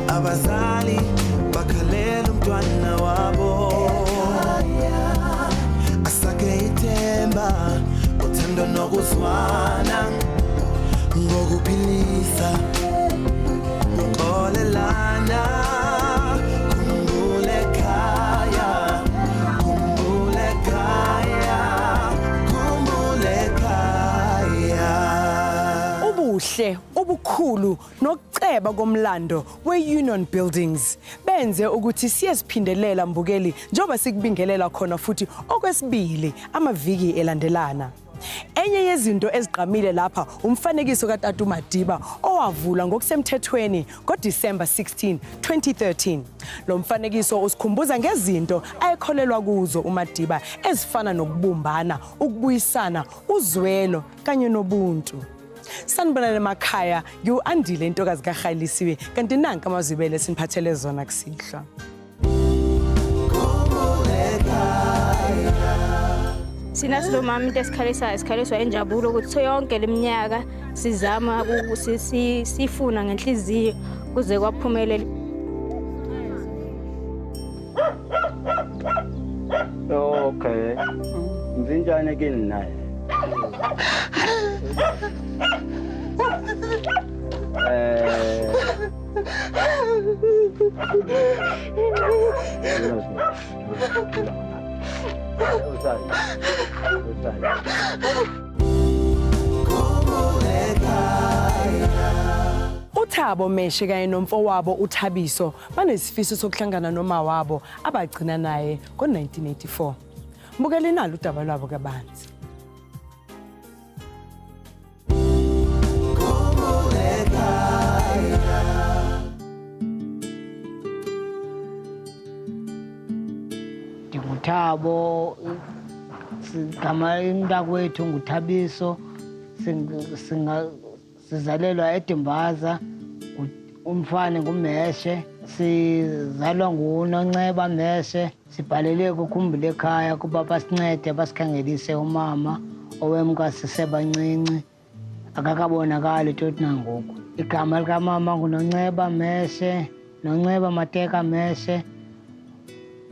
Abazali bakhalela umntwana wabo asake ithemba uthando nokuzwana ngokuphilisa uxolelana Khumbul'ekhaya Khumbul'ekhaya Khumbul'ekhaya Ubuhle ubukhulu nokuceba komlando we-Union Buildings benze ukuthi siyesiphindelela mbukeli njoba sikubingelela khona futhi okwesibili amaviki elandelana. Enye yezinto eziqhamile lapha umfanekiso kaTata Madiba owavula ngokusemthethweni ngoDisemba 16, 2013. Lo mfanekiso usikhumbuza ngezinto ayekholelwa kuzo uMadiba ezifana nokubumbana, ukubuyisana, uzwelo kanye nobuntu. Sanibonani emakhaya, ngiu-Andile intokazi kaGhayilisiwe kanti nanka amazwibele siniphathele zona kusihla. Sina silo mama into esikhaliswa enjabulo ukuthi yonke leminyaka sizama sifuna ngenhliziyo kuze kwaphumelela. Okay. Nginjani kini naye? uThabo Meshe kanye nomfowabo uThabiso banesifiso sokuhlangana noma wabo abagcina naye ngo-1984. Mbukele nalo udaba lwabo kabanzi. Thabo sigama umntakwethu nguThabiso sizalelwa eDimbaza umfana nguMeshe sizalwa nguNonceba Meshe sibhalele kuKhumbul'ekhaya kuba basincede basikhangelise umama owemka sisebancinci akakabonakali tot nangoku igama likamama nguNonceba Meshe Nonceba Mateka Meshe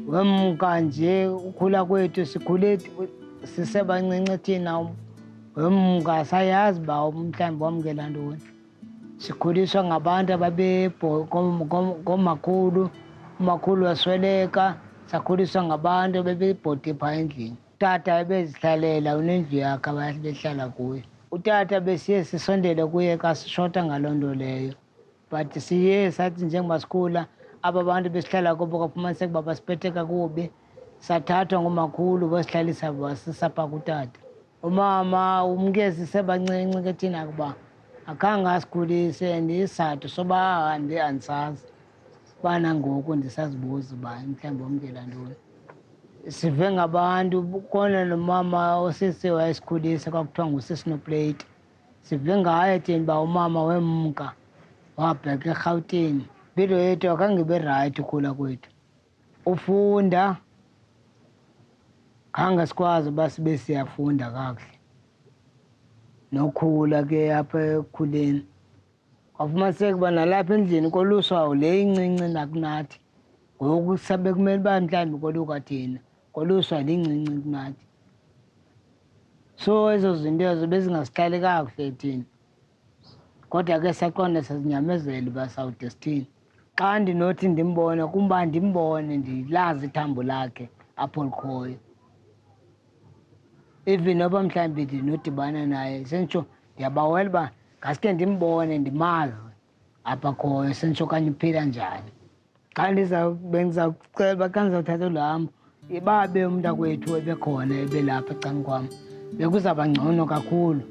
wemka nje ukhula kwethu sikhule sisebancinci thina wemka sayazi ba umhlambi wamkela ntoni sikhuliswa ngabantu ababekomakhulu umakhulu wasweleka sakhuliswa ngabantu bebebhode phaa endlini utata ebezihlalela unendlu yakhe ababehlala kuyo utata besiye sisondele kuye xa sishota ngaloo nto leyo but siye sathi njengoba sikhula aba bantu besihlala kubo kwafumaniseka uba basiphethe kakubi sathathwa ngumakhulu basihlalisa basisa phaa kutata umama umkezi sebancinci ke thina kuba akhange asikhulise ndisizathu soba ahambe andisazi bana ngoku ndisazibuza uba mhlawumbi wamkela ntoni sive ngabantu khona nomama osisi wayesikhulisa kwakuthiwa ngusisi Noplate sive ngaye thina uba umama wemka wabheka eRhawutini impilo yethu akhange ibe right ukhula kwethu ufunda khange sikwazi uba sibe siyafunda kakuhle nokhula ke apha ekukhuleni kwafumaniseka uba nalapha endlini koluswayo le incinci nakunathi ngoku sabe kumele uba mhlawumbi koluka thina koluswa lincinci kunathi so ezo zinto ezo bezingasihlali kakuhle thina kodwa ke saqonda sazinyamezela uba sawude sithini xa ndinothi ndimbone kumba ndimbone ndilazi ithambo lakhe apho likhoyo even noba mhlawumbi ndinodibana naye senditsho ndiyabawela uba ngaske ndimbone ndimazi apha khoyo senditsho okanye uphila njani xa bendizawucela uba xa ndizawuthatha olu hambo ibabe umntakwethu ebekhona ebelapha ecam kwam bekuzawuba ngcono kakhulu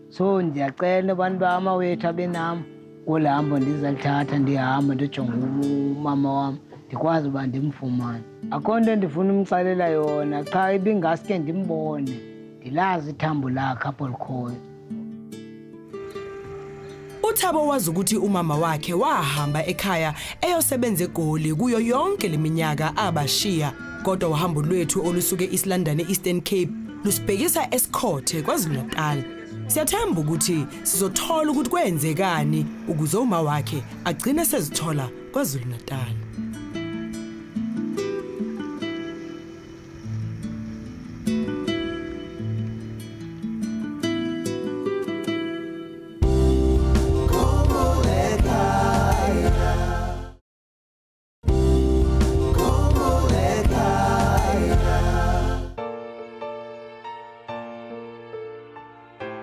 so ndiyacela abantu bamawethu abenam kolu hambo ndizalithatha ndihamba ndijonga umama wam ndikwazi uba ndimfumane akho nto ndifuna umxelela yona qha ibingaske ndimbone ndilazi ithambo lakhe apho likhoyo uThabo wazi ukuthi umama wakhe wahamba ekhaya eyosebenza eGoli kuyo yonke leminyaka abashiya, kodwa uhambo lwethu olusuke East London Eastern Cape lusibhekisa eSkhothe KwaZulu-Natal. Siyathemba ukuthi sizothola ukuthi kwenzekani ukuze uma wakhe agcine sezithola KwaZulu-Natal.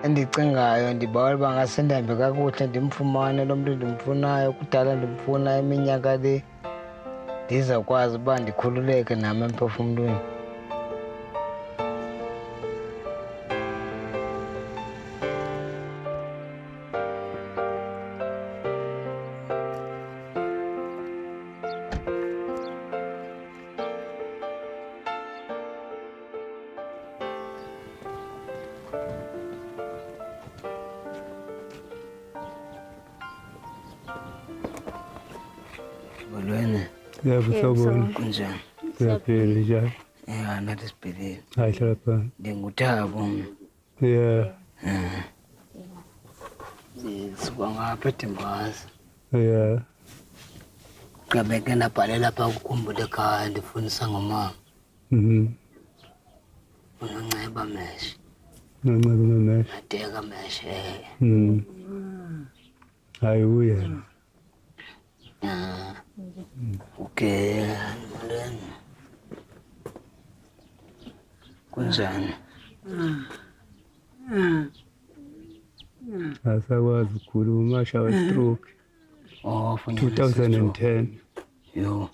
Endicingayo ndibawa bangase ndihambe kakuhle ndimfumane lo mntu ndimfunayo, kudala ndimfuna iminyaka le, ndizawukwazi uba ndikhululeke nam emphefumlweni. Molweni. Siyabona. Kunjani? Siyaphila njani? Ya, nathi siphilile. Hayi hlala phansi. NdinguThabo. Yeah. Sisuka ngapha eDimbazi. Yeah. Gqibeke ndabhalela phaa kuKhumbul'ekhaya ndifundisa ngomama. Unonceba meshe. Nonceba meshe. Nateka meshe. Hayi uye. Okay, molweni. Kunjani? Asakwazi ukukhuluma shawa stroke. Oh, 2010. Yo.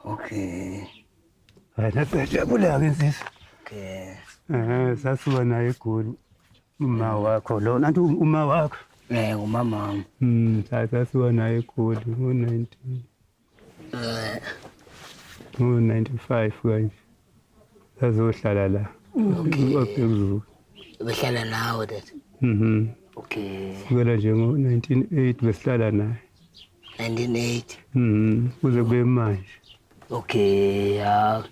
Okay. Hayi nasajabula ke nsisi. Okay. Sasuka naye eGoli. Uma wakho lo nanti uma wakho. Umama. Sasuka naye eGoli ngo-95 kanje. Sazohlala la. Okay. Behlala nawe that. Okay. Sukela nje ngo-1980 besihlala naye. 1980. Kuze kube manje. Okay, ya.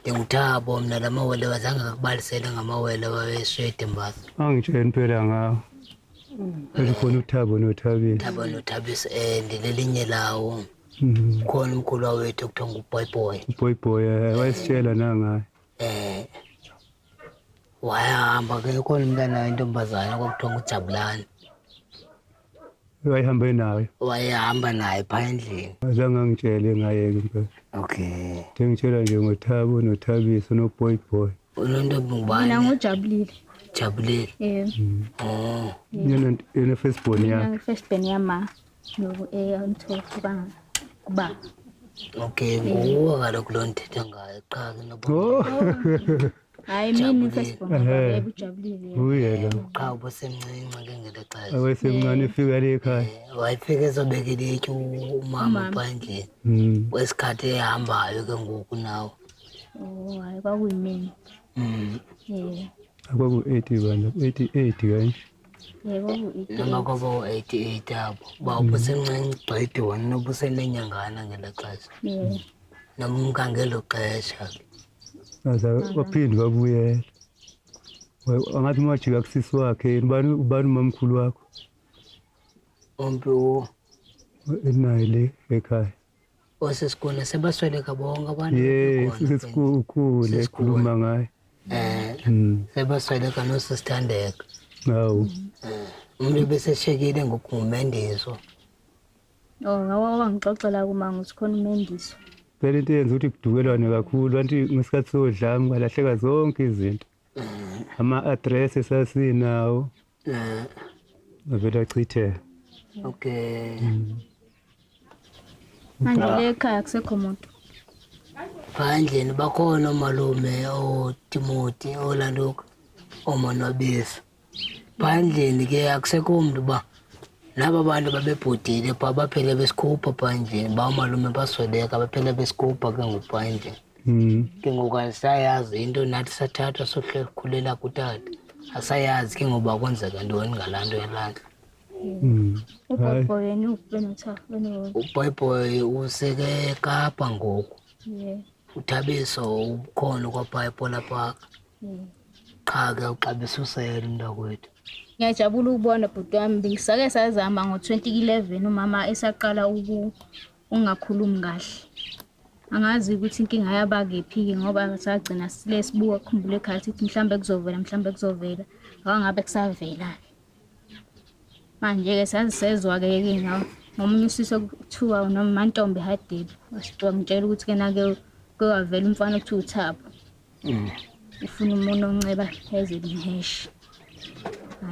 NdinguThabo mina lamawele wazange ngakubalisele ngamawele waweshede mbazi. Angitshela phela ngawo. Khona uThabo noThabisi. Thabo noThabisi ndilelinye lawo. Khona umkhulu wethu kuthiwa nguBoyboy. uBoyboy wayesitshela nangaye. Wayahamba ke khona umntana intombazana kwakuthiwa nguJabulani. Wayihambe naye. Wayehamba naye phaa endlini. Azange angitshele ngaye ke phela. Okay. Ngitshela nje ngoThabo noThabisi noBoyboy. Unontombi ngubani? Mina ngujabulile. Jabulile. Yebo. Yena firstborn yakhe. Mina firstborn yama no banga kuba. Okay, nguwe kaloku lo ndithetha ngayo qha ke noba. Hayi mina firstborn yebo ujabulile. Uye lo. Qha ubusemncinci ke ngelo xesha. Awesemncane efika le ekhaya. Wayefika ezobekela ityu umama phandleni. Wesikhathi ehambayo ke ngoku nawo. Oh, hayi kwakuyimini. Yebo. Akwaku-80 bana, 88 kanje. Yebo kwaku-88. Noma kwaba 88 abo. Ba ubusemncinci gqithi wona nobusenenyangana ngelo xesha. Yebo. Nomka ngelo xesha. Aza waphinde wabuyela. Angathi majika kusisi wakhe, ubani umamkhulu wakho? Umntu Naye le ekhaya. osesikole sebasweleka bonke abantu. Yes, sesikhulu ekhuluma ngaye. Sebasweleka nosisithandeka. Hawu. Umuntu beseshekile ngokumendiso. Oh, ngawa wangixoxela kuma ngisikhona umendiso. Phela into yenza ukuthi kudukelwane kakhulu, kanti ngesikhathi sodlame kwalahleka zonke izinto. Ama-address esasinawo. Avela achitheka. Okay. Manje le ekhaya kusekho umuntu. Phandleni bakhona omalume oTimothy olanduka oManwabisa. Phandleni ke akusekho umuntu ba laba bantu babebhodile pha baphele besikhupha phandleni bawumalume basweleka baphele besikhupha ke ngophandleni. Ke ngoku asayazi into nathi sathathwa sohle kukhulela kutata. Asayazi ke ngoba kwenzeka ntoni ngalanto elandla. Ubhobho yena ubenothafo. Ubhayibhoyi useke Kapa ngoku. Yeah. Uthabiso ukhona kwaBhayibhoyi lapha. Yeah. Qha ke uxabisa usela umntakwethu. Ngiyajabula ukubona bhuti wami bengisake sazama ngo-2011 umama esaqala ungakhulumi kahle. Angazi ukuthi inkinga yaba kephi ngoba sagcina silesibuka Khumbul'ekhaya sithi mhlambe kuzovela. Awangabe kusavela. Manje ke sazisezwa ke ngomunye usisi okuthiwa noMantombi Hadebe. Wasicwa ngitshela ukuthi ke nake kwavela umfana okuthiwa uThabo. Ufuna umuntu onceba ezelimheshi.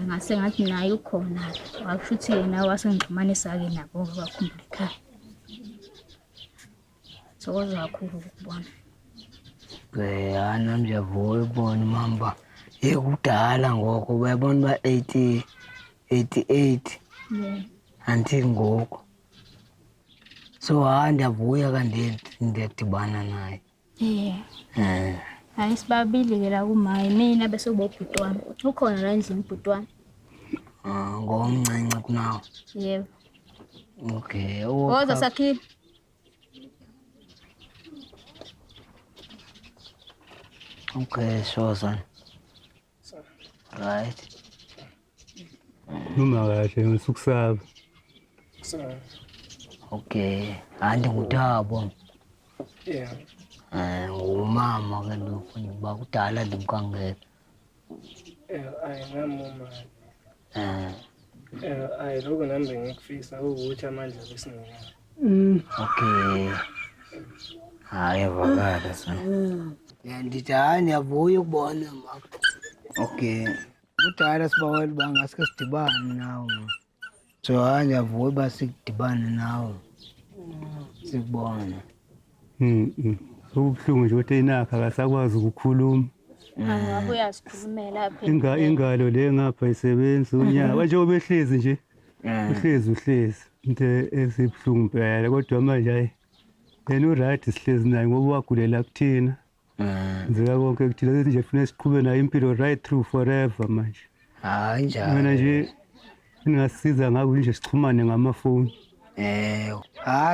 Ngase ngathi naye ukhona. Wakusho ukuthi yena wasengixhumanisa ke nabo Khumbul'ekhaya. Sokuza kakhulu ukubona. Ana ngiyavuya ukubona mamba. Ekudala ngoku bayabona ba 88. Yeah. Until ngoku. So ndiyavuya kanti ndiyadibana naye. Yeah. Hayi sibabili ke la kumaye mina bese ubobhuti wami. Ukhona la endlini ubhuti wami. Ngomncinci kunawo. Yebo. Okay. Woza sakhi. Okay, sure son. Right. Noma kahle ngisukusaba. Okay. Ngutabo. Yeah. Umama ke lo kuba kudala ndimkangela. Ayinamama. Lokho nami ngikufisa ukuthi amandla besingena. Okay. Hayi vakala son. Ndithi ndiyavuya ukubona mama. Okay. Kudala sibawela bangaske sidibane nawe. So ndiyavuya basikudibane nawe. Sikubona. Ubhlungu nje ukuthi inakha akasakwazi ukukhuluma. Ngabe uyasikhulumela phela. Ingalo le ngapha isebenza unyaka manje obehlezi nje. Uhlezi. Into esibhlungu phela kodwa manje hayi. Yena uright sihlezi naye ngoba wagulela kuthina. Nzeka konke kuthina lethi nje kufanele siqhube naye impilo right through forever manje. Hayi njalo. Mina nje ngasiza ngako nje sichumane ngamafoni.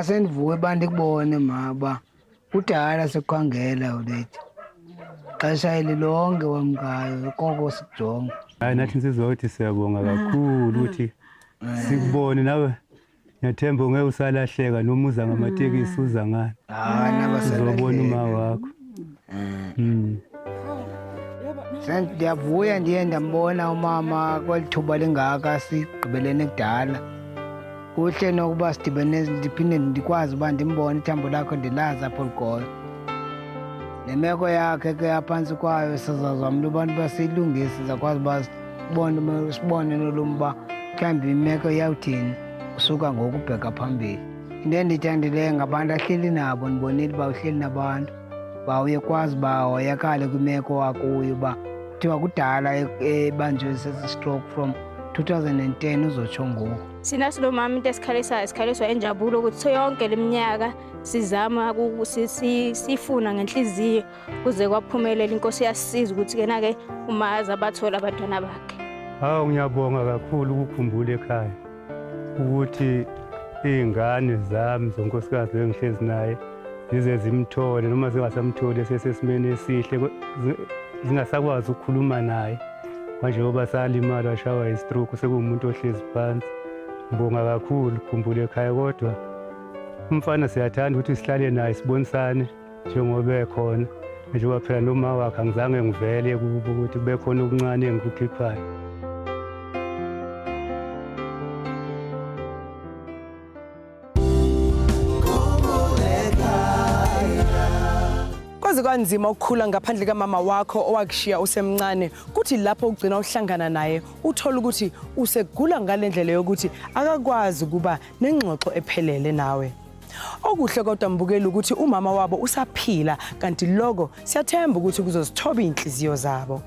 Sendivuke bandikubone maba. Kudala sekukhangela ulethi. Xesha lonke wamkayo konke sikujonga. Hayi nathi insizwa ukuthi siyabonga kakhulu ukuthi sikubone nawe. Ngiyathemba ungeke usalahleka noma uza ngamatekisi uza ngani. Uzobona uma wakho. Ndiyavuya ndiye ndambona umama kwelithuba lingaka sigqibelene kudala. Kuhle nokuba sidibene ndiphinde ndikwazi uba ndimbone ithambo lakho ndilazi apho likhoyo. Nemeko yakhe ke aphansi kwayo sizazamla abantu basiyilungise sizakwazi uba sibone nolumba mhlawumbi imeko yawuthini usuka ngoku ubheka phambili. Into endiyithandileyo ngabantu ahleli nabo ndibonile uba uhleli nabantu. Uba uyekwazi uba hoyakale kwimeko wakuyo uba kuthiwa kudala ebanjwe sesi-stroke from 2010 uzotsho ngoku. Sina silo mama into esikhaliswa enjabulo ukuthi yonke leminyaka sizama sifuna ngenhliziyo kuze kwaphumelela inkosi yasisiza ukuthi kena ke umazi abathola abantwana bakhe. Hawu ngiyabonga kakhulu ukukhumbula ukuthi izingane zami zonkosikazi engihlezi naye zize zimthole noma zingasamtholi sesimene esihle zingasakwazi ukukhuluma naye manje ngoba salimala washawa istroke sekumuntu ohlezi phansi. Ngibonga kakhulu Khumbul'ekhaya kodwa umfana siyathanda ukuthi sihlale naye sibonisane njengoba ekhona njengoba phela noma wakhe angizange ngivele kubo ukuthi kube khona okuncane engikukhiphayo. Kwaze kanzima ukukhula ngaphandle kamama wakho owakushiya usemncane kuthi lapho ugcina uhlangana naye uthola ukuthi usegula ngalendlela yokuthi akakwazi kuba nengxoxo ephelele nawe. Okuhle kodwa mbukela ukuthi umama wabo usaphila kanti lokho siyathemba ukuthi kuzosithoba inhliziyo zabo.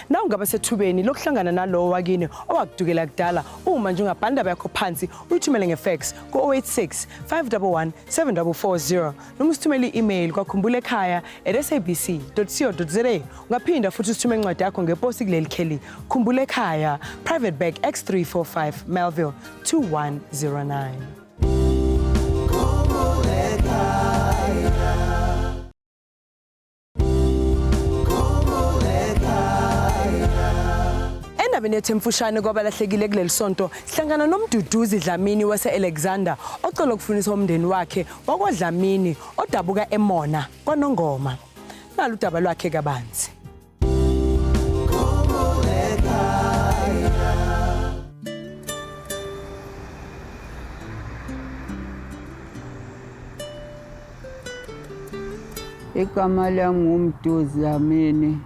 Na ungaba sethubeni lokuhlangana nalowo wakini owakudukela kudala uma nje ungabhanda yakho phansi uyithumele ngefax ku-086 511 7440 noma usithumele i-email kwa.khumbul'ekhaya@sabc.co.za. Ungaphinda futhi usithumele incwadi yakho ngeposi kuleli kheli Khumbul'ekhaya, Private Bag X345 Melville 2109. Endabeni yethu emfushane kwabalahlekile kuleli sonto sihlangana nomduduzi Dlamini wase-Alexander ocela ukufundisa umndeni wakhe wakwaDlamini odabuka eMona kwaNongoma. Nalo udaba lwakhe kabanzi. Igama lami ngumduduzi Dlamini,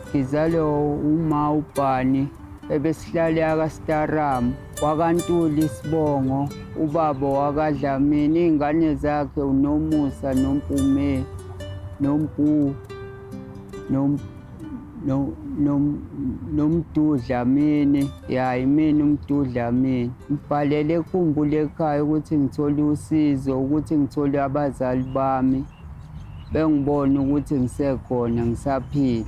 ngizalwe uma ubhani ebesihlala kaStaram wakantuli Sibongo, ubaba wakaDlamini. Iy'ngane zakhe uNomusa noMpume noMpu noMduduzi Dlamini. Yimina uMduduzi Dlamini. Ngibhalele Khumbul'ekhaya ukuthi ngithole usizo, ukuthi ngithole abazali bami bengibone ukuthi ngisekhona ngisaphila.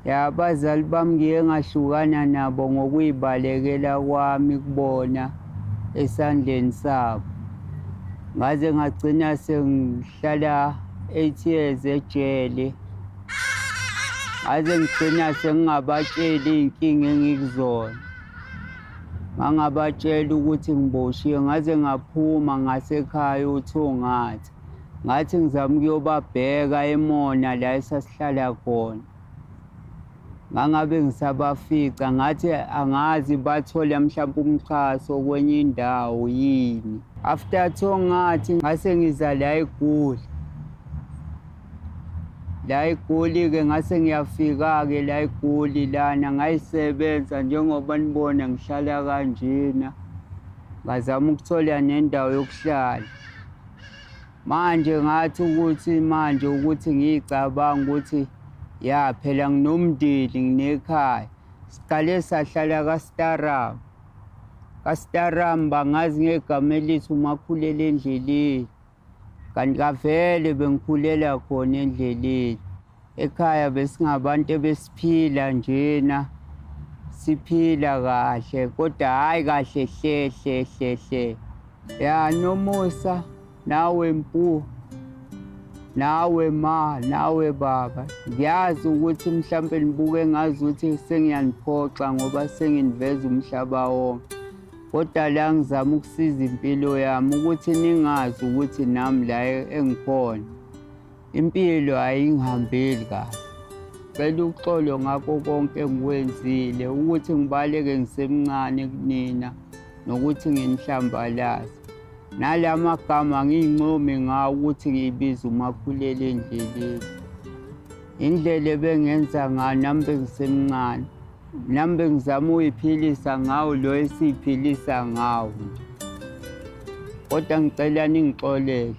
Abazali bami ngiye ngahlukana nabo ngokuyibalekela kwami kubona esandleni sabo. Ngaze ngagcina sengihlala 8 years ejele. Ngaze ngigcina sengingabatsheli iy'nkinga engikuzona. Ngangabatshela ukuthi ngiboshiwe, ngaze ngaphuma ngasekhaya uthungathi. Ngathi ngizama ukuyobabheka eMona la esasihlala khona. Ngangabe ngisabafica, ngathi angazi bathola mhlawumbe umxhaso kwenye indawo yini. After thongathi ngase ngiza la eGoli. La eGoli-ke ngase ngiyafika-ke la eGoli lana ngayisebenza njengoba nibona ngihlala kanjena. Ngazama ukuthola nendawo yokuhlala. Manje ngathi ukuthi ngiyicabanga ukuthi phela nginomndeni nginekhaya. Siqale sahlala kaStaram. KaStaram bangazi ngegama elithi umakhulela endleleni. Kanti kavele bengikhulela khona endleleni. Ekhaya besingabantu ebesiphila njena. Siphila kahle kodwa hayi kahle hle. Nomusa, nawe Mpu, nawe ma, nawe baba. Ngiyazi ukuthi mhlawumbe nibuke ngazi ukuthi sengiyaniphoxa ngoba senginiveza umhlaba wonke. Kodwa la ngizama ukusiza impilo yami ukuthi ningazi ukuthi nami la engikhona impilo ayingihambeli kahle. Cela uxolo ngakho konke engikwenzile, ukuthi ngibaleke ngisemncane kunina nokuthi nginihlambalaze. Nala magama ngiyinqomi ngawo ukuthi ngiyibiza umakhulela endleleni. Indlela ebengenza ngayo nami bengisemncane. Nami bengizama ukuyiphilisa ngawo lo esiyiphilisa ngawo. Kodwa ngicela ningixolele.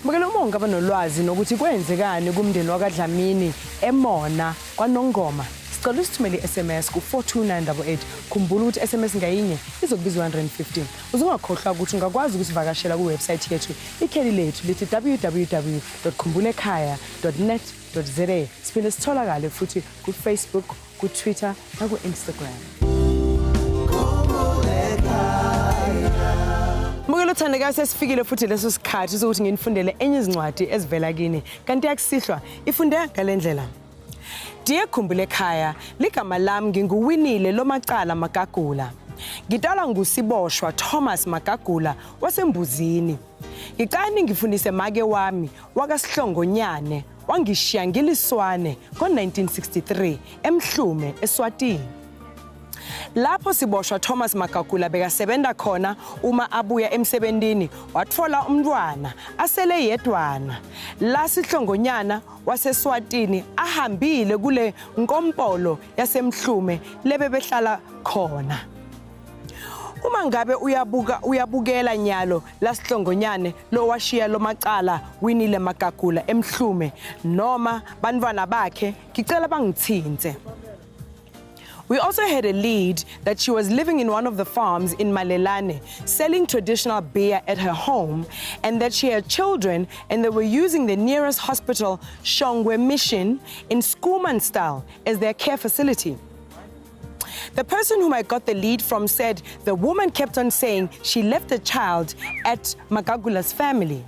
Mukelo uma ungaba nolwazi nokuthi kwenzekani kumndeni wakaDlamini eMona kwaNongoma, sicela usithumele i-SMS ku42988. Khumbula ukuthi SMS ngayinye izokubizwa 115. Uzungakhohlwa ukuthi ungakwazi ukusivakashela kuwebsite yethu ikheli lethu lithi www.khumbul'ekhaya.net.za. Siphinde sitholakale futhi ku-Facebook, ku-Twitter naku-Instagram. Mukelo thandeka sesifikile futhi leso sikhathi sokuthi nginifundele enye izincwadi ezivela kini. Kanti yakusihlwa ifunde ngalendlela. Dear Khumbul'ekhaya, ligama lami nginguWinile Lomacala Magagula. Ngidalwa nguSiboshwa Thomas Magagula wasembuzini. Ngicani ngifundise make wami wakasihlongonyane wangishiya ngiliswane ngo-1963 eMhlume eSwatini. Lapho Siboshwa Thomas Magagula bekasebenza khona uma abuya emsebentini watfola umntwana asele yedwana. La sihlongonyana waseSwatini ahambile kule nkompolo yaseMhlume lebe behlala khona. Uma ngabe uyabukela nyalo lasihlongonyane lo washiya lo macala winile Magagula emhlume noma bantwana bakhe ngicela bangithinte. We also had a lead that she was living in one of the farms in Malelane, selling traditional beer at her home, and that she had children and they were using the nearest hospital, Shongwe Mission, in Schoolmanstyle as their care facility. The person whom I got the lead from said the woman kept on saying she left a child at Magagula's family.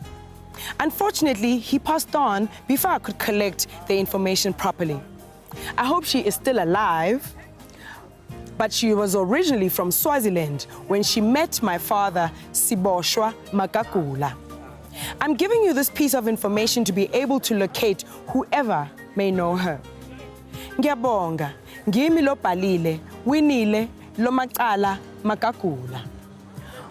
Unfortunately, he passed on before I could collect the information properly. I hope she is still alive, but she was originally from Swaziland when she met my father, Siboshwa Magagula. I'm giving you this piece of information to be able to locate whoever may know her. Ngiyabonga, ngimi lo bhalile, winile lo macala Magagula.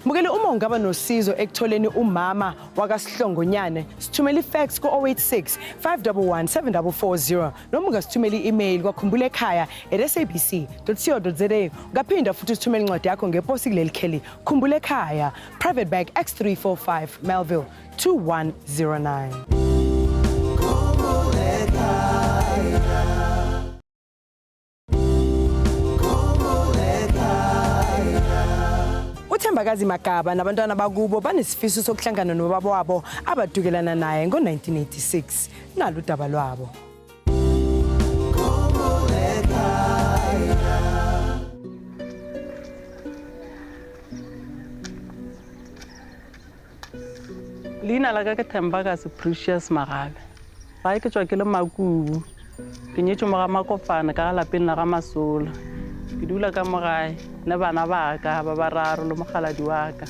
Mukele uma ungaba nosizo ekutholeni umama wakasihlongonyane, sithumela ifax ku 086 511 7440 noma ungasithumela i-email kwa khumbul'ekhaya@sabc.co.za. Ungaphinda futhi usithumele incwadi yakho ngeposi kuleli kheli Khumbul'ekhaya, Private Bag X345 Melville 2109. uThembakazi Magaba nabantwana bakubo banesifiso sokuhlangana nobaba wabo abadukelana naye ngo-1986 nalo udaba lwabo. Leina la ka ke Thembakazi Precious Magabe. Ba ke tswa ke le Makubu. Ke nyetšwe mo ga Makofana ka lapeng la ga Masola. Ke dula ka mogae le bana ba ka ba bararo le mogaladi wa ka.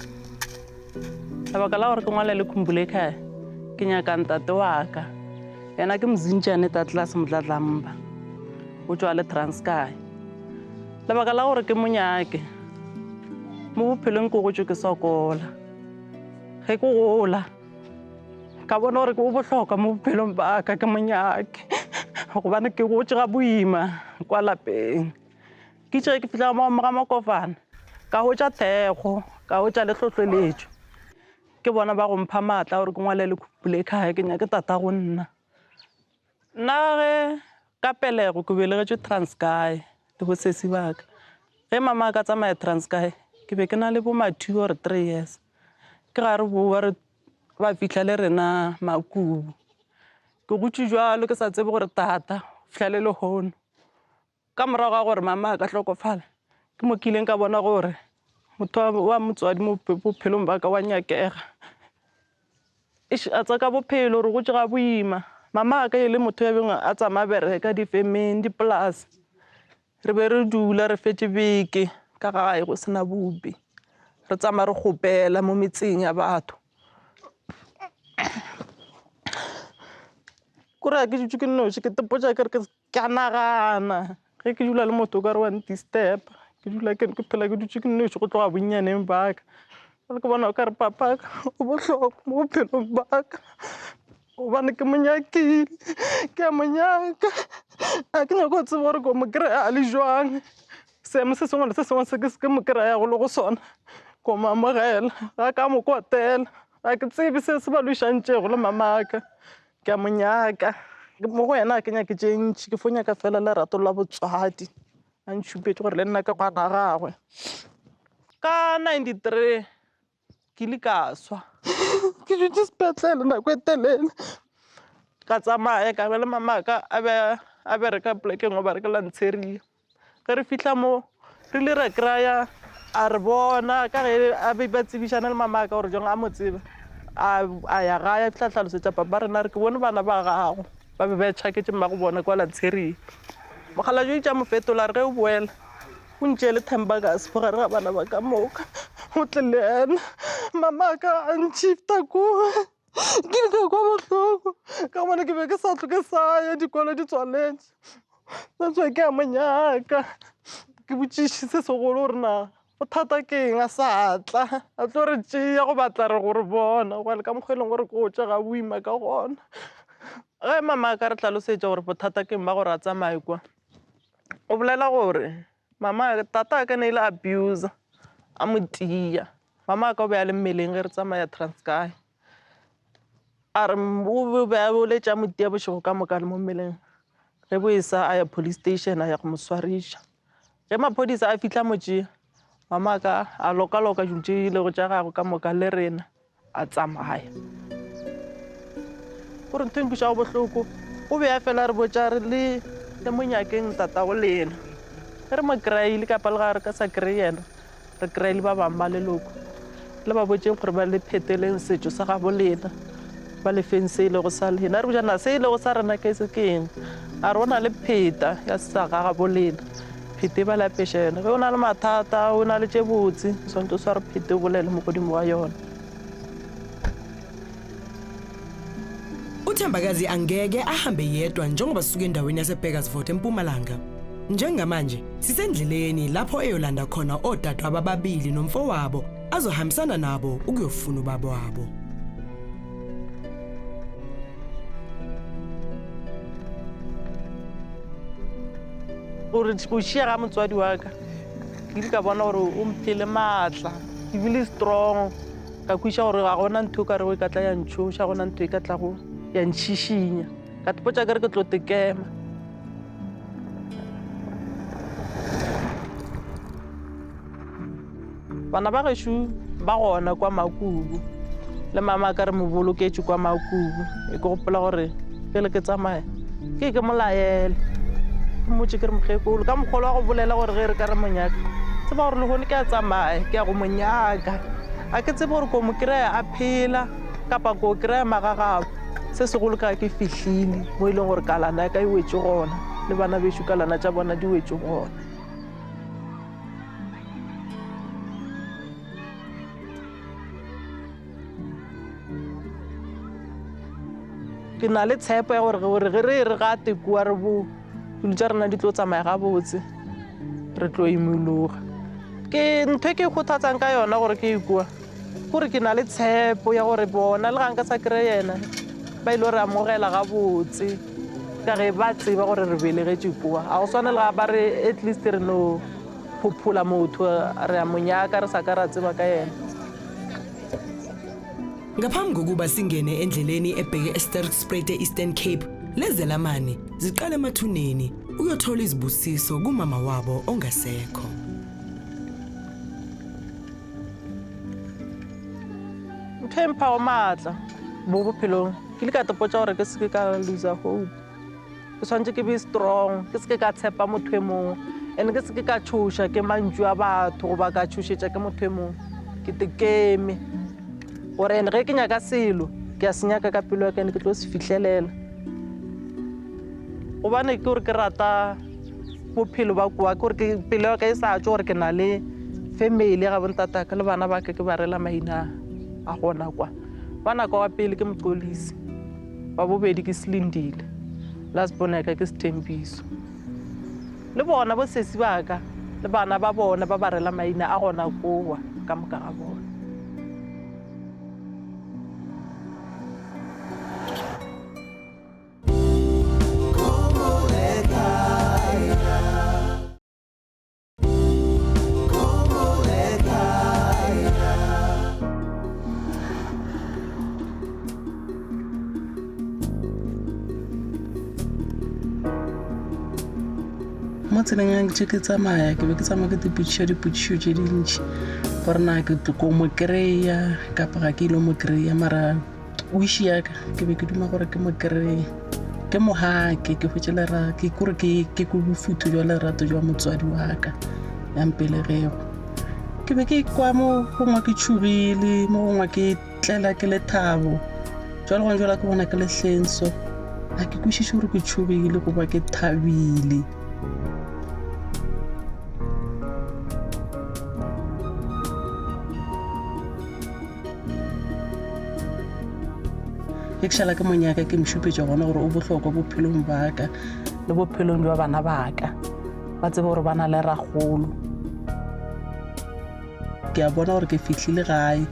Lebaka la gore ke ngwala le Khumbul'ekhaya ke nyaka ntate wa ka. Yena ke Mzinjane Tatlas Mdladlamba. O tswa le Transkei. Lebaka la gore ke monyake mo bophelong ke go tswe ke sokola. Ge ke gola ka bona gore ke o botlhokwa mo bophelong ba ka ke monyake gobane ke gotse ga boima kwa lapeng. Ke tsere ke fitla mo ga Makofana ka hotsa thego ka hotsa le tlhotlheletšo ke bona ba go mpha maatla gore ke ngwale le Khumbul'ekhaya ke nyake tata go nna ge ka pelego ke belegetswe Transkei le bosesi ba ka. Ge mama ka tsamaya Transkei ke be ke na le bo 2 or 3 years ke ga re boa re ba fitla le rena Makubu. Ke gotse jalo ke sa tsebe gore tata fitla le hono. Ka morago ga gore mama ka tlhokofala ke mo kileng ka bona gore motho wa motswadi mo bophelong ba ka wa nyakega. A tsaka bophelo re gotse ga boima. Mama ka le motho ya bengwe a tsamaya bereka difemeng dipolase. Re be re dula re fetse beke ka gae go sena bobe. Re tsamaya re gopela mo metseng ya batho. Kore ke ditse ke noše ke tepotsa ke re ke nagana ge ke dula le motho ka re wa ntistep ke dula ke phela ke dutse ke noše go tloga bonnyaneng ba ka. Ke bona o ka re papa ka o bohlokwa mo bophelong ba ka gobane ke monyakile ke a monyaka a ke nyako tseba gore ko mo kry-a le jwang seemo se sengwe le se sengwe se ke mo kry-a go le go sona ko mo amogela ga ka mo kotela a ke tsebe se se ba lošantšego le mamaka ke a monyaka mo go yena a ke nyake tše ntšhi ke fo nyaka fela lerato la botswadi a ntšhupetše gore le nna ke ngwana gagwe. Ka 93 ke ile ka swa ke dutse sepetlele nako e telele ka tsamaya ka be le mamaka a bereka polekeng go ba re ke la ntsherile. Ge re fitlha mo re ile re kry-a a re bona ka ge a be ba tsebišana le mamaka gore jang a mo tseba a ya gae a fitlha tlhalosetša papa rena re ke bone bana ba gago ba be ba tšhaketse mma go bona kwa lantsheriwe. Mogala jo itša mo fetola re ge o boela o ntšee le Thembakazi go gare ga bana ba ka moka o tle le ena mamaka a ntšhifta ko ke di ka kwa bohloko ka gobane ke be ke sa tlo ke saya dikolo di tswaletse natswa ke a monyaka ke botšiši se segolo gore na bothata ke eng a sa tla a tlo re tšea go batla re gore bona gole ka mokgwa e leng gore ke go tša ga boima ka gona. Ge mama ka re tlhalosetša gore bothata ke mma gore a tsamaye kwa o bolela gore mama tata ka ne ile abuser a mo tia mama ka o be a le mmeleng ge re tsamaya Transkei a re o be a boletša mo tia bošego ka moka le mo mmeleng ge bo esa a ya police station a ya go mo swariša ge maphodisa a fitlha motšea mama ka a lokaloka dilo tše ilego tša gagwe ka moka le rena a tsamaya gore ntho nkušago bohloko o be a fela re botša re le monyakeng tatago lena ge re mo kry-ile kapa le gare ka sa kry yena re kry-ile ba bangwe ba leloko le ba botšeng gore ba le pheteleng setšo sa gabo lena ba le feng se ile go sa lena re bojana se ile go sa rena ke se keng a re o na le pheta ya sa ga gabo lena phete ba lapeša yona ge o na le mathata o na le tše botse o swantse o sware phete o bolele mo godimo wa yona. uThembakazi angeke ahambe yedwa njengoba sisuka endaweni yaseBurgersfort eMpumalanga. Njengamanje sisendleleni lapho eyolanda khona odadewabo ababili nomfowabo azohambisana nabo ukuyofuna ubaba wabo. Gore go šia ga motswadi wa ka ke ile ka bona gore o mphile maatla ke bile strong ka kwiša gore ga gona ntho ka re o ka tla ya ntšhoša gona ntho e ka tla go ya ntšišinya ka tepotša ke re ke tlo tekema bana ba gešo ba gona kwa Makubu le mama ka re mo boloketše kwa Makubu e ke gopola gore pele ke tsamaya ke molaele motse ke re mokgekolo ka mokgolo wa go bolela gore ge re ka re monyaka tseba gore le gone ke a tsamaya ke ya go monyaka a ke tsebe gore ko mo kry-a a phela kapa ko kry-a magagabo se segolo ka ke fihlile mo e leng gore kalana ya ka e wetse gona le bana bešo kalana tša bona di wetse gona. Ke na le tshepo ya gore ge re gate kua re bo dilo tša rena di tlo tsamaya gabotse re tlo imologa ke ntho e ke kgothatsang ka yona gore ke ikua gore ke na le tshepo ya gore bona le gang ka sa kry yena ba ile gore amogela gabotse ka ge ba tseba gore re belegetše kua a go swane le ga ba re at least re no phophola motho re a monyaka re sa ka ra tseba ka yena. Ngaphambi kokuba singene endleleni ebheke eSterkspruit eEastern Cape, lezelamani ziqala emathuneni uyothola izibusiso kumama wabo ongasekho. Mpha o matla mo bophelong ke le ka topotša gore ke se ka loser hope ke swantse ke be strong ke se ka tshepa motho e mongwe and ke se ka tšhoša ke mantšu a batho goba ka tšhošetša ke motho e mongwe ke tekeme gore ene ge ke nyaka selo ke a se nyaka ka pelo ya ka ene ke tlo se fitlhelela gobane ke gore ke rata bophelo ba kua ke gore pelo ya ka e sa tšo gore ke na le family ga bontataka le bana ba ke ba rela maina a gona kwa bana ka wa pele ke Moxolisi ba bobedi ke Silindile last bona ka ke Sithembiso le bona bo sesi ba ka le bana ba bona ba rela maina a gona kwa ka moka ga bona. Mo tseleng ya ke tsamaya ke be ke tsamaya ke dipotšišo tše dintši gore na ke ko mo kry-a kapa ga ke ile mo kry-a mara wiši yaka ke be ke duma gore ke mo kry-a ke mohake ke hwetše lerato ke kore ke bofutho jwa lerato jwa motswadi wa ka ya mpelegego ke be ke kwa mo gongwe ke tšhogile mo gongwe ke tlela ke lethabo jwale gona jwala ke bona ke lehlenso ga ke kwešiše gore ke tšhogile goba ke thabile. Ke šala ke monyaka ke mšupetša gona gore o bohlokwa bophelong ba ka le bophelong jwa bana ba ka ba tsebe gore ba na le ragolo ke a bona gore ke fihlile gae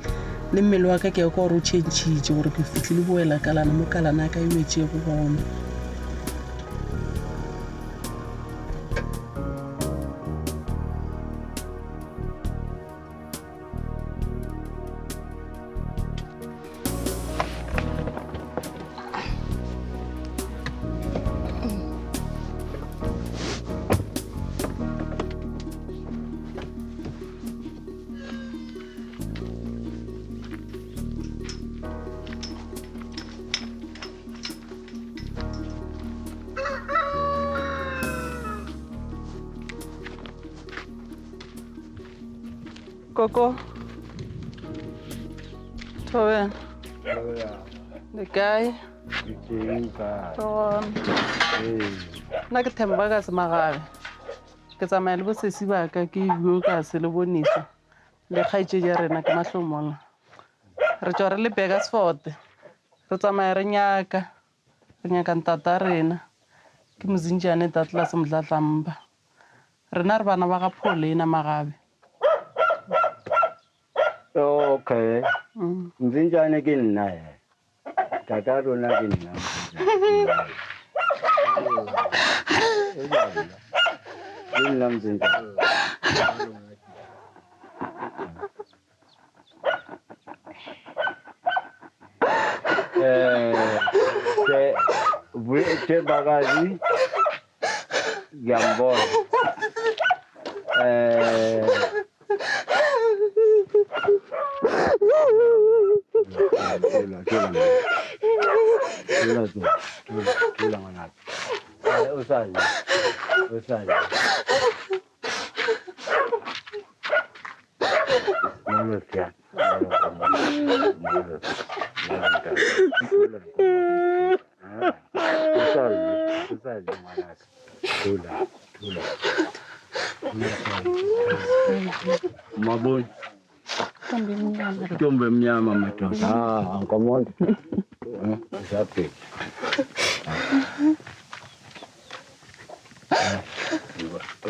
le mmele wa ka ke ya kwa gore o tšhentšhitše gore ke fihlile boela kalana mo kalana ka e wetšego gona. Coco. Tobe. The guy. Nna ke themba ka semagabe ke tsamaya le bosesi baka ke buo ka se le bonisa le kgaitsedi ya rena ke mahlomola re tswa re le Bakersford re tsamaya re nyaka ntata rena ke mozinjane tatla se modlatlamba rena re bana ba ga Paulina Magabe. Okay. Mzinjane ke nna tata rona ke nna mzinjane ke bagazi Gambon Mabon. Tumbe mnyama matoto. Ankomoja. Safi.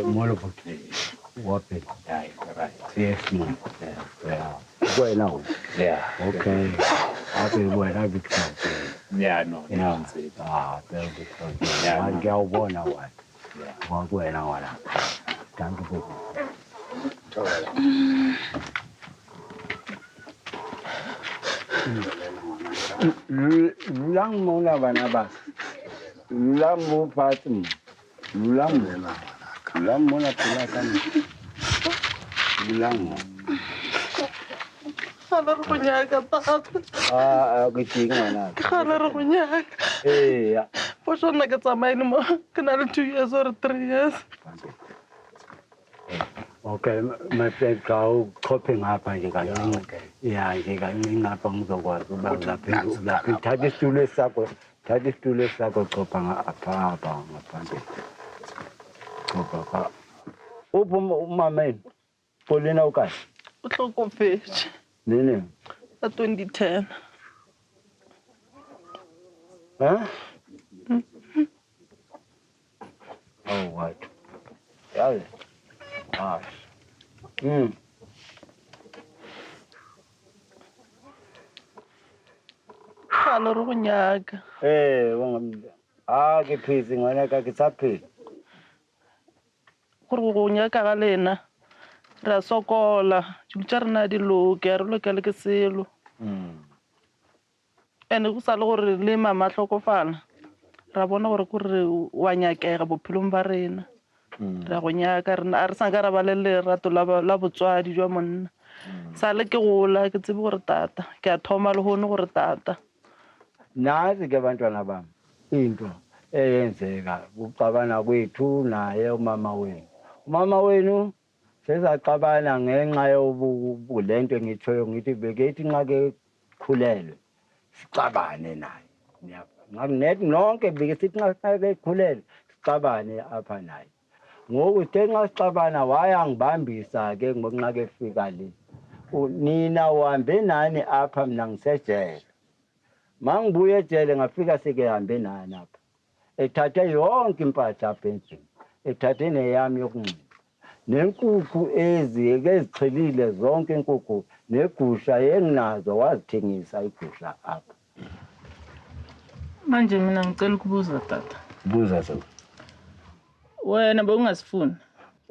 Molo puti. Wapi dai, right. Yes, no. Yeah. Go now. Yeah. Okay. Happy boy, happy come. Yeah, no. Yeah. Very good. Yeah. I go born now. Yeah. Go now. Thank you. Lulang muna banabas. Lulang mo patum. Lulang muna pula kami. Lulang mo. Khalar ko nyaga takat. Kiting mana. Khalar ko nyaga. Ya. Pasal nak tsamay mo kenal 2 years or 3 years. Okay, my friend kau coping apa juga ni? Ya, juga ni ngapang doa tu baru tapi tadi tulis aku copang apa ni? Copang. Upu mamen, Paulina ukas. Utlo ko fish. Nene. A 2010. Huh? Oh, what? Yeah. Khalar ko nyaga. Ke phisi ngwana ka ke tsa phisi. Gore go nyaga ga lena. Ra sokola, tsa rena di loke, re lokele ke selo. Ene go sa le gore le mama tlhokofala. Ra bona gore go re wa nyakega bophelong ba rena. Ra go nyaka rena a re sa ka ra ba le lerato la botswadi jwa monna. Sa le ke gola ke tsebe gore tata, ke a thoma le hone gore tata. Nazi ke bantwana bami into eyenzeka ucabana kwethu naye umama wenu. Umama wenu sezaqabana ngenxa yobulento engithoyo ngithi bekethi nxa ke khulelwe sicabane naye. Ngakunet nonke beke sithi nxa ke khulelwe sicabane apha naye. Ngoku nxa sicabana waya ngibambisa ke nxa ke fika le. Nina uhambe nani apha mina ngisejele. Mangibuye ejele ngafika sikehambe nani apha. Ethathe yonke impahla apha endlini. Ethathe neyami yokunxiba. Nenkukhu ezichilile zonke inkukhu negusha enginazo wazithengisa igusha apha. Manje mina ngicela ukubuza tata. Buza so. Wena bewungasifuni.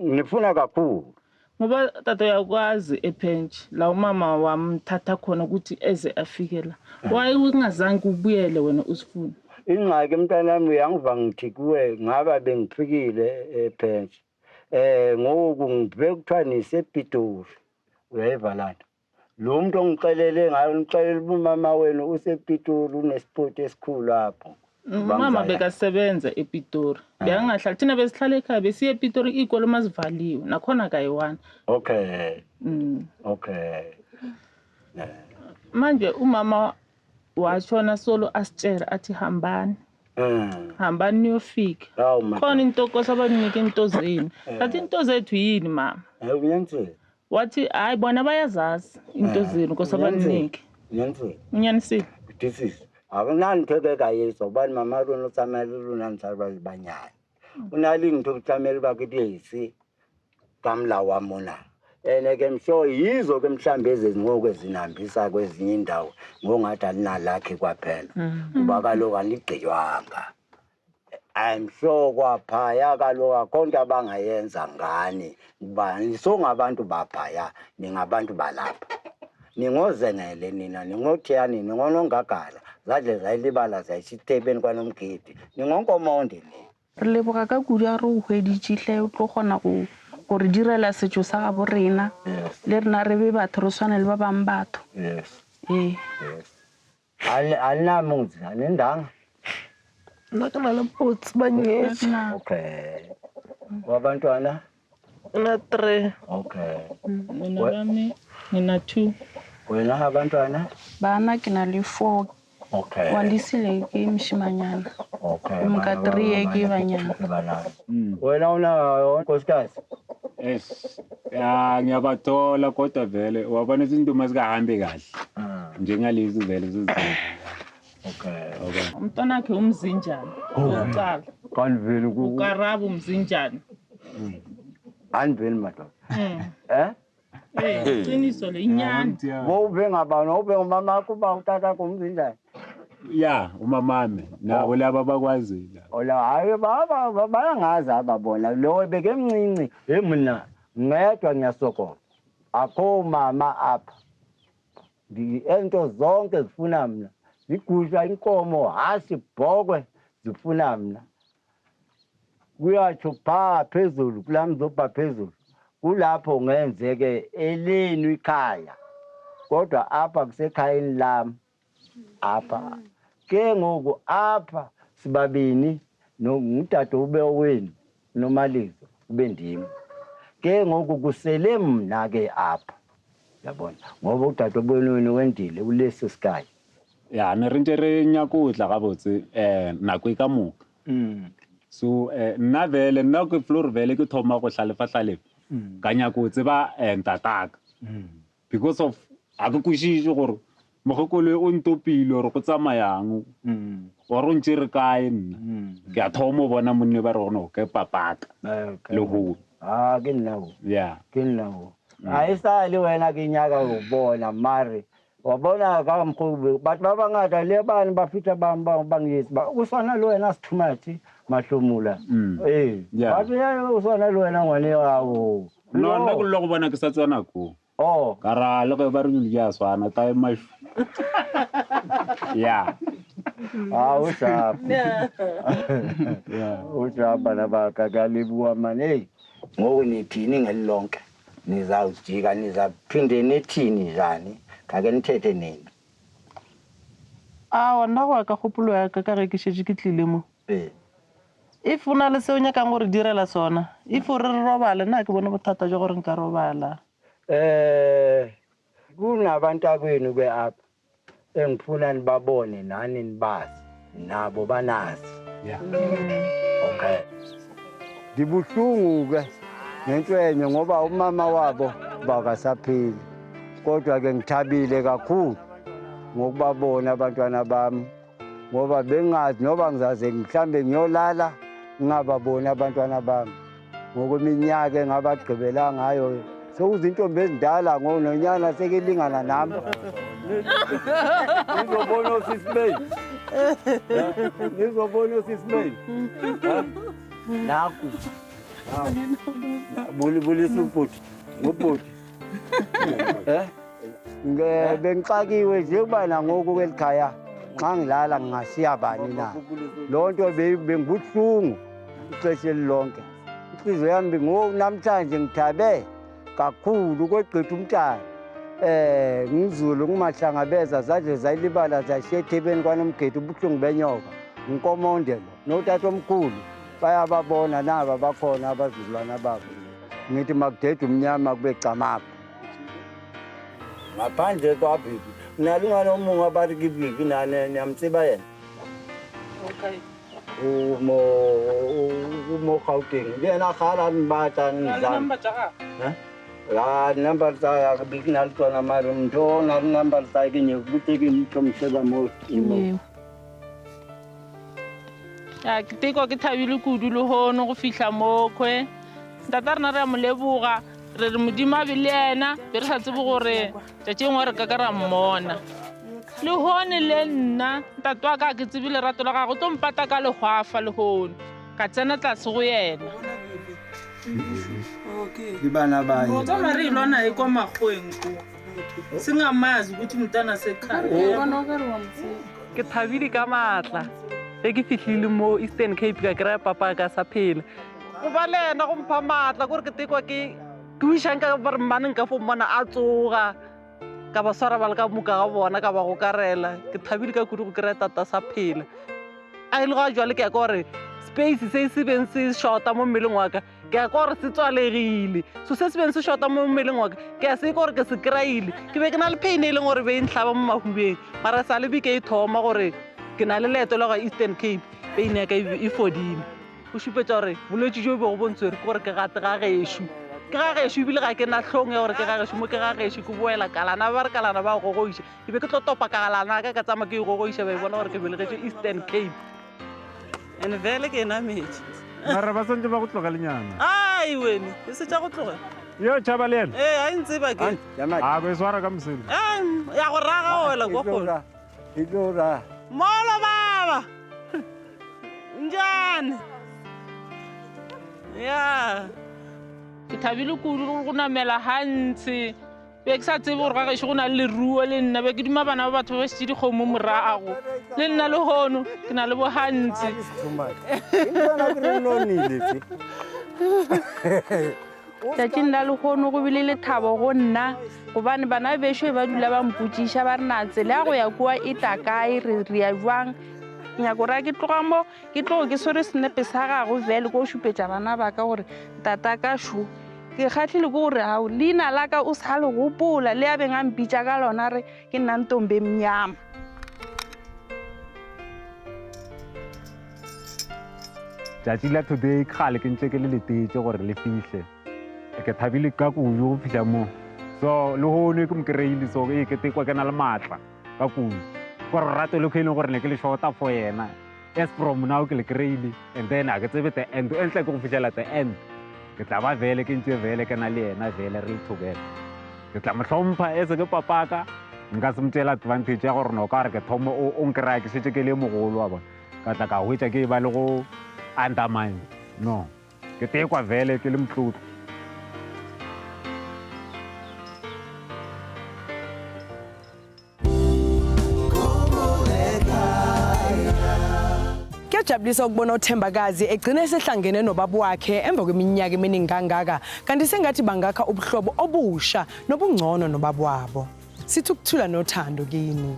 Ngifuna kakhulu. Ngoba tata uyakwazi ePench la umama wamthatha khona ukuthi eze afike la. Why ungazange ubuyele wena usifuna? Ingxaki mntanami uyangiva ngithi kuwe ngaba bengifikile ePench. Ngoku ngibe kuthiwa nisePitoli. Uyayiva lana. Lo muntu ongixelele ngayo ngixelele umama wenu usePitoli unesport esikhulu lapho. Mama bekasebenza ePitori. Beyangahlala thina besihlala ekhaya besiye ePitori ikolo mazivaliwe nakhona kayiwani. Okay. Okay. Manje umama washona solo asitshela athi hambani. Hambani niyofika. Khona intoko sabanike into zenu. Kanti into zethu yini mama? Uyanisile. Wathi hayi bona bayazazi into zenu kosabanike. Unyanisile. This is akunanitheke kayeso bani mama rona tsamela rona ntsaba banyana. Unali ngitho tsamela bakuyisi kamla wamona. Ke msho yizo ke mhlambe ezinqoko ezinambisa kwezinye indawo ngongathi alinalakhe kwaphela. Kuba kaloku aligqiywanga. I'm sure kwaphaya kaloku akhonto abangayenza ngani kuba nisongabantu baphaya ningabantu balapha. Ningozengele nina ningothiyani ningonongagala zadle zayilibala zayishithebeni kwanomgidi ningonkomonde ni. Re leboga ka kudu a re o hweditšihle o tlo kgona go re direla setšo sa gabo rena le rena re be batho re swane le ba bang batho. Alinamuzi anendanga. Nakana le potsi banyetsi. Okay. Wabantwana? Una 3. Okay. Mina bami ngina 2. Wena abantwana? Bana ke na le 4. Okay. Wandisile ke mshimanyana. Okay. Mka 3 ke banyana. Wena una nkosikazi? Yes. Ngiyabathola kodwa vele wabona izinto mazikahambe kahle. Njengalezi vele zizinto. Okay. Umntwana wakhe umzinjani. Uqala. Kanveli uKarabo umzinjani. Anveli madoda. Qiniso le inyani. Ube ngabana ube umama kuba utata kumzinjani. Ya, umamame nabo laba bakwazile. Ola hayi baba bayangazi ababona lo bekemncinci mina ngedwa ngiyasokola. Akho mama apha. Into zonke zifuna mina. Igusha inkomo hasi bhokwe zifuna mina. Kuyatsho pha phezulu kulamzobha phezulu. Kulapho ngenzeke elenu ikhaya. Kodwa apha kusekhayeni lami. Apha ke ngoku apha sibabini ngudade ube wenu nomalizo ube ndimi. Ke ngoku kusele mina ke apha. Yabona ngoba udade obonweni wendile ulesi sky. Ya ne re ntse re nyakotla ga botse nako e ka moka. So nna vele nna ke floor vele ke thoma go hlalefa ka nyakotse ba ntataka. Because of a ke kushije gore mogokolo o ntopile gore go tsamayang wa re ntse re kae nna ke a thoma bona monne ba rona ke papaka le go ke nna ya ke nna a isa le wena ke nyaka go bona mare wabona ka mkhubi batho ba bangata le bana ba fitha bangiyetsi ba usana le wena sithumathi mahlomula batho ya usana le wena ngwane wawo no nna go lo go bona ke sa tswana ko kara le go ba re ya swana tae mashu ya usha usha bana ba ka galibuwa mane ngoku nithini ngelonke nizawujika nizaphinde nithini njani kake nithethe nini. Nna go ka kgopolo ya ka ge ke šetše ke tlile mo. If o na le seo nyakang gore direla sona, if o re robala nna ke bone bothata jwa gore nka robala. Kunabantu akwenu ke apha engifuna nibabone nani nibazi nabo banazi. Okay. Dibuhlungu ke nentwenye ngoba umama wabo bakasaphili. Kodwa ke ngithabile kakhulu ngokubabona abantwana bami ngoba bengazi noba ngizaze mhlambe ngiyolala ngingababoni abantwana bami ngokweminyaka engabagqibela ngayo sekuzintombi ezindala ngononyana sekelingana nami ngizobona usisibeni ngizobona usisibeni nakho bulisa ubhuti ngubhuti bengixakiwe nje kuba nangoku kwelikhaya xa ngilala ngingashiya bani na loo nto bengibuhlungu ixesha elilonke inhliziyo yami ngoku namhlanje ngithabe kakhulu kwegqitha umntana ngizulu ngumahlangabeza zadle zayilibala zashiya ethebeni kwanomgedi ubuhlungu benyoka Nkomonde lo notatomkhulu bayababona naba bakhona abazulwana babo. Ngithi makudede umnyama kube camapha. Ngaphandle kwaBhibi nalungana umunga bathi kiBhibi nane niyamtsiba yena. Okay. Umo Gauteng yena khala nibata ngizama. La number saya kebikin alto nama rumdo na number saya kinyo butikin komseba mo imo. Ya ke teko ke thabile kudu le hono go fihla mokwe. Ntata rena re mo leboga re re modimo be le ena be re sa tsebe gore tšatšeng re ka ra mmona. Le hone le nna ntatwa ka ke tsebile rato la gago tlo mpata ka legwafa le hono ka tsena tlase go yena. Okay. Dibana bayi. Ngoba mari ilona iko magweng ko. Singamazi ukuthi umntana sekhaya. Ubona gore wa mtsi. Ke thabile ka matla. Ke fihlile mo Eastern Cape ka kry papa ka sa phela. Go ba le ena go mpha matla gore ke tekwa ke tuisang ka ba mmaneng ka fo mona a tsoga ka ba swara ba le ka muka ga bona ka ba go karela. Ke thabile ka kudu go kry tata sa phela. A ile ga jwa le ke ka gore space se beng se shota mo mmeleng wa ka ke a gore se tswalegile so se beng se shota mo mmeleng wa ka ke a se gore ke se kraile ke be ke na le pain e leng gore be ntlhaba mo mahubeng mara sa le be ke thoma gore ke na le leeto la go Eastern Cape pain ya ka e fodile o shupetsa gore bolwetse jo be go bontswere ke gore ke gate ga geshu ke ga geshu bile ga ke na hlong ya gore ke ga geshu mo ke ga geshu ke boela kalana ba re kalana ba go gogoisha e be ke tlo topa kalana ka ka tsama ke go gogoisha ba bona gore ke belegetse Eastern Cape ene vele ke na metsi mara ba sentse ba go tloga lenyana ai wena e se tša go tloga yo tšhaba le ena a ntse ba ke a go e swara ka moselo ya go raga wela kwa kgona Idora molo baba njani ya Ke thabile kudu go namela hantse be ke sa tsebe gore ga gešo go na le leruo le nna be ke dima bana ba batho ba se di kgomo morago le nna le hono ke na le bohantse tšatšing la lekgono go bile lethabo go nna gobane bana bešo ba dula ba mpotšiša ba re na tsela ya go ya kua e tla kae re ya jwang nyako ra ke tloga mo ke tlogo ke swere senepe sa gago vele ko o šupetša bana ba ka gore tata ka šo ke kgatlhile ko gore ao leina la ka o sa le gopola le a beng a mpitša ka lona re ke nna ntombe mnyama tšatši la today kgale ke ntse ke le letetse gore le fihle ke thabile ka kudu go fitlha mo so le hono ke mo kry-ile so ke tekwa ke na le maatla ka kudu gore rato le kgweleng gore ne ke le shota for yena as from now ke le kry-ile and then a ke tsebe the end e ntle ke go fitlhela the end ke tla ba vele ke ntse vele ke na le yena vele re le together ke tla mo hlompha e se ke papaka nka se mo tšela advantage ya gore no ka re ke thomo o nkry-a ke setse ke le mogolo wa bona ka tla ka hwetša ke ba le go undermine no ke tekwa vele ke le motlotlo Kuyajabulisa ukubona uThembakazi egcina esehlangene nobaba wakhe emva kweminyaka eminingi kangaka kanti sengathi bangakha ubuhlobo obusha nobungcono nobaba wabo. Sithi ukuthula nothando kini.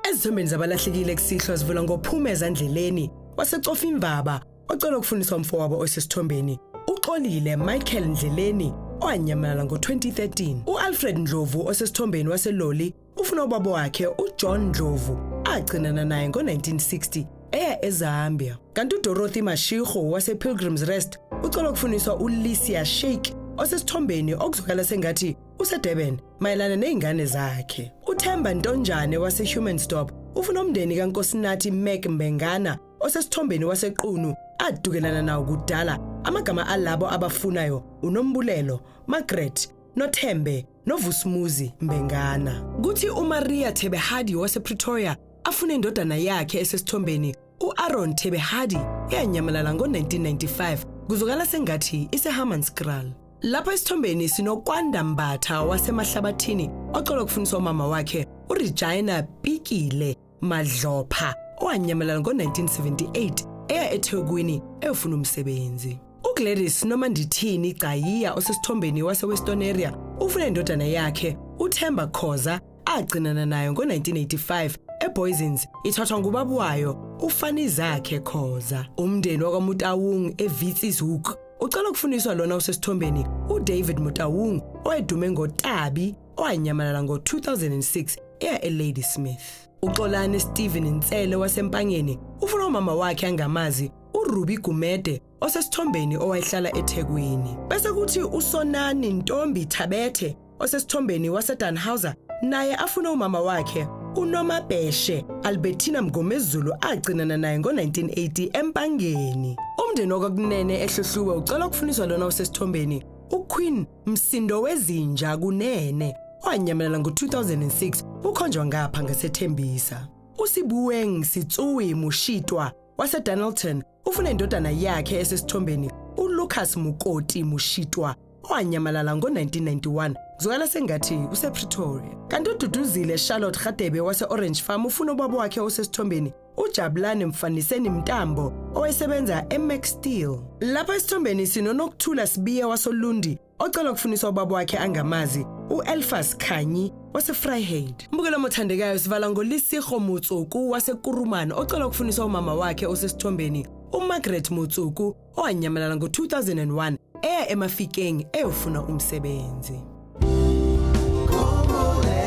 Ezithombeni zabalahlekile kusihlo sivula ngophumeza endleleni wasecofa imvaba ocela ukufundiswa umfowabo osesithombeni uxolile Michael Ndleleni owanyamalala ngo-2013. U-Alfred Ndlovu osesithombeni waseloli ufuna ubaba wakhe uJohn Ndlovu agcinana naye ngo-1960 eya eZambia. Kanti uDorothy Mashego wasePilgrim's Rest ucela ukufundiswa uLisia Sheikh osesithombeni okuzokala sengathi useDurban mayelana neingane zakhe. uThemba Ntonjane waseHuman Stop ufuna umndeni kaNkosinathi Meg Mbengana osesithombeni waseQunu adukelana nawo kudala. Amagama alabo abafunayo uNombulelo, Margaret, noThembe, noVusumuzi Mbengana. Kuthi uMaria Thebehadi wasePretoria afune indodana yakhe esesithombeni uAaron Thebehadi eyanyamalala ngo-1995 kuzokala sengathi iseHammanskraal. Lapha esithombeni sinoKwanda Mbatha wasemahlabathini ocela ukufundiswa umama wakhe uRegina Pikile Madlopha owanyamalala ngo-1978 eya eThekwini eyofuna umsebenzi. uGladys noma ndithini Gcayiya osesithombeni waseWestern Area ufuna indodana yakhe uThemba Khoza agcinana nayo ngo-1985 eBoysens ithathwa ngubaba wayo ufani zakhe Khoza. Umndeni wakwaMutawung eWitsishoek ucela ukufundiswa lona usesithombeni uDavid Mutawung owayedume ngoTabi owanyamalala ngo-2006 eLadysmith. Uxolani Stephen Ntsele wasempangeni ufuna umama wakhe angamazi uRuby Gumede osesithombeni owayehlala eThekwini. Bese kuthi uSonani Ntombi Thabethe osesithombeni waseDanhauser naye afuna umama wakhe uNomabheshe Albertina Mgomezulu agcinana naye ngo-1980 empangeni. Umndeni wakwakunene eHlohluwe ucela ukufundiswa lona usesithombeni uQueen Msindo Wezinja Kunene owanyamalala ngo-2006 ukhonjwa ngapha ngaseThembisa. uSibuweng Sitsuwi Mushitwa waseDonaldton ufuna indodana yakhe esesithombeni uLucas Mukoti Mushitwa owanyamalala ngo-1991 kuzwakala sengathi usePretoria. Kanti uDuduzile Charlotte Radebe wase-Orange Farm ufuna ubaba wakhe osesithombeni uJabulane Mfaniseni Mtambo owayesebenza eMax Steel. Lapha esithombeni sinoNokuthula Sibiya wasoLundi ocela ukufundiswa ubaba wakhe angamazi uElfas Khanyi waseVryheid. Mbukelo mothandekayo sivala ngoLisigo Mutsuku waseKurumane ocela ukufundiswa umama wakhe osesithombeni uMargaret Mutsuku owanyamalala ngo-2001 eya eMafikeng eyofuna umsebenzi.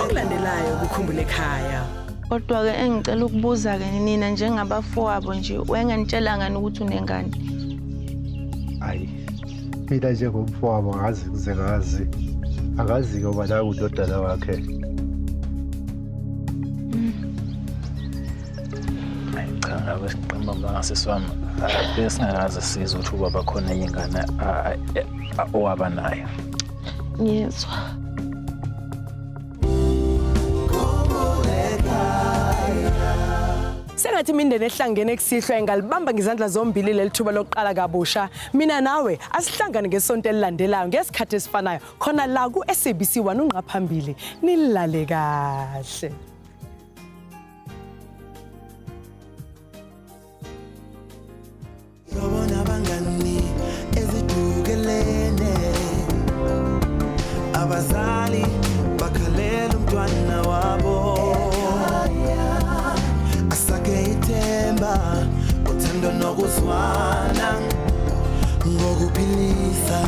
Okulandelayo kuKhumbul'ekhaya. Kodwa-ke engicela ukubuza-ke nina njengabafowabo nje wenganitshelanga ukuthi unengane. Hayi, mina njengomfowabo ngazi kuze ngazi. Akazi-ke uba naye udodana wakhe. Cha, ngabe siqimba ngasiswami besingakaze sizwe ukuthi ubaba khona ingane owaba nayo. Ngiyezwa. Sengathi imindeni ehlangene ekusihlwa engalibamba ngizandla zombili lelithuba lokuqala kabusha. Mina nawe asihlangane ngesonto elilandelayo ngesikhathi esifanayo khona la ku-SABC 1 unqaphambili nilale kahle. Yobona abangani ezidukelene abazali bakhalela umntwana wabo asake ithemba uthando nokuzwana ngokuphilisa